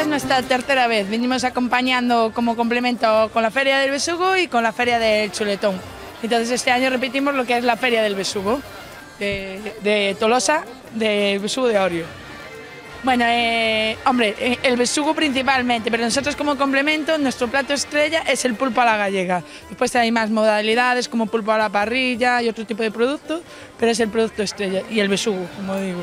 es nuestra tercera vez. Venimos acompañando como complemento con la Feria del Besugo y con la Feria del Chuletón. Entonces este año repetimos lo que es la Feria del Besugo, de Tolosa, del Besugo de Orio. Bueno, hombre, el besugo principalmente, pero nosotros como complemento, nuestro plato estrella es el pulpo a la gallega. Después hay más modalidades como pulpo a la parrilla y otro tipo de productos, pero es el producto estrella y el besugo, como digo.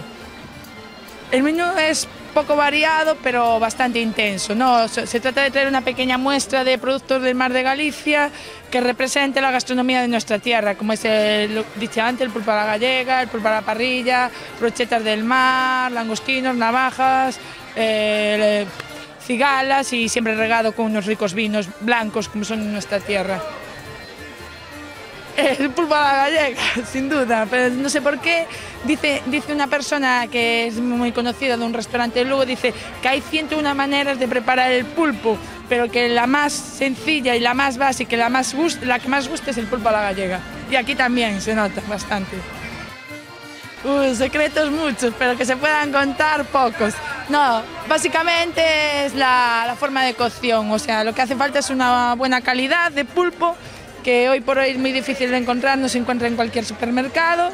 El menú es poco variado, pero bastante intenso, ¿no? Se trata de traer una pequeña muestra de productos del mar de Galicia que represente la gastronomía de nuestra tierra, como es, dicho antes, el pulpo a la gallega, el pulpo a la parrilla, brochetas del mar, langostinos, navajas, cigalas y siempre regado con unos ricos vinos blancos como son en nuestra tierra. El pulpo a la gallega, sin duda, pero no sé por qué, dice una persona que es muy conocida de un restaurante de Lugo, dice que hay 101 maneras de preparar el pulpo, pero que la más sencilla y la más básica, la que más gusta es el pulpo a la gallega. Y aquí también se nota bastante. Secretos muchos, pero que se puedan contar pocos. No, básicamente es la forma de cocción, o sea, lo que hace falta es una buena calidad de pulpo, que hoy por hoy es muy difícil de encontrar, no se encuentra en cualquier supermercado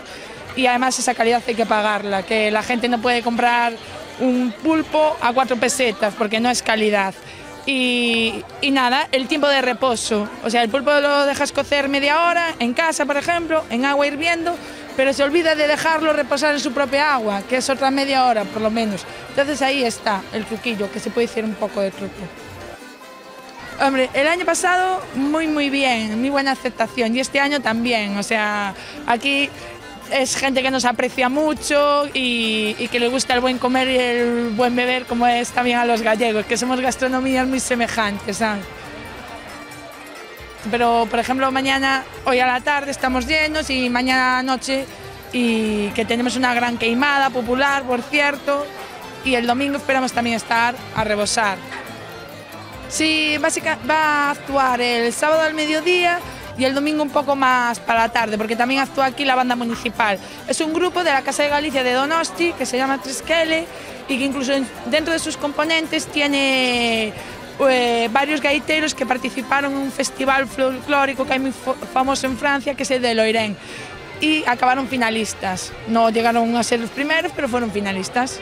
y además esa calidad hay que pagarla, que la gente no puede comprar un pulpo a 4 pesetas porque no es calidad. Y nada, el tiempo de reposo, o sea, el pulpo lo dejas cocer media hora en casa, por ejemplo, en agua hirviendo, pero se olvida de dejarlo reposar en su propia agua, que es otra media hora por lo menos. Entonces ahí está el truquillo, que se puede decir un poco de truco. Hombre, el año pasado muy bien, muy buena aceptación y este año también, o sea, aquí es gente que nos aprecia mucho y que le gusta el buen comer y el buen beber como es también a los gallegos, que somos gastronomías muy semejantes, ¿sabes? Pero, por ejemplo, hoy a la tarde estamos llenos y mañana noche y que tenemos una gran queimada popular, por cierto, y el domingo esperamos también estar a rebosar. Sí, básicamente va a actuar el sábado al mediodía y el domingo un poco más para la tarde, porque también actúa aquí la banda municipal. Es un grupo de la Casa de Galicia de Donosti que se llama Trisquele y que incluso dentro de sus componentes tiene varios gaiteros que participaron en un festival folclórico que hay muy famoso en Francia, que es el de Loirén, y acabaron finalistas. No llegaron a ser los primeros, pero fueron finalistas.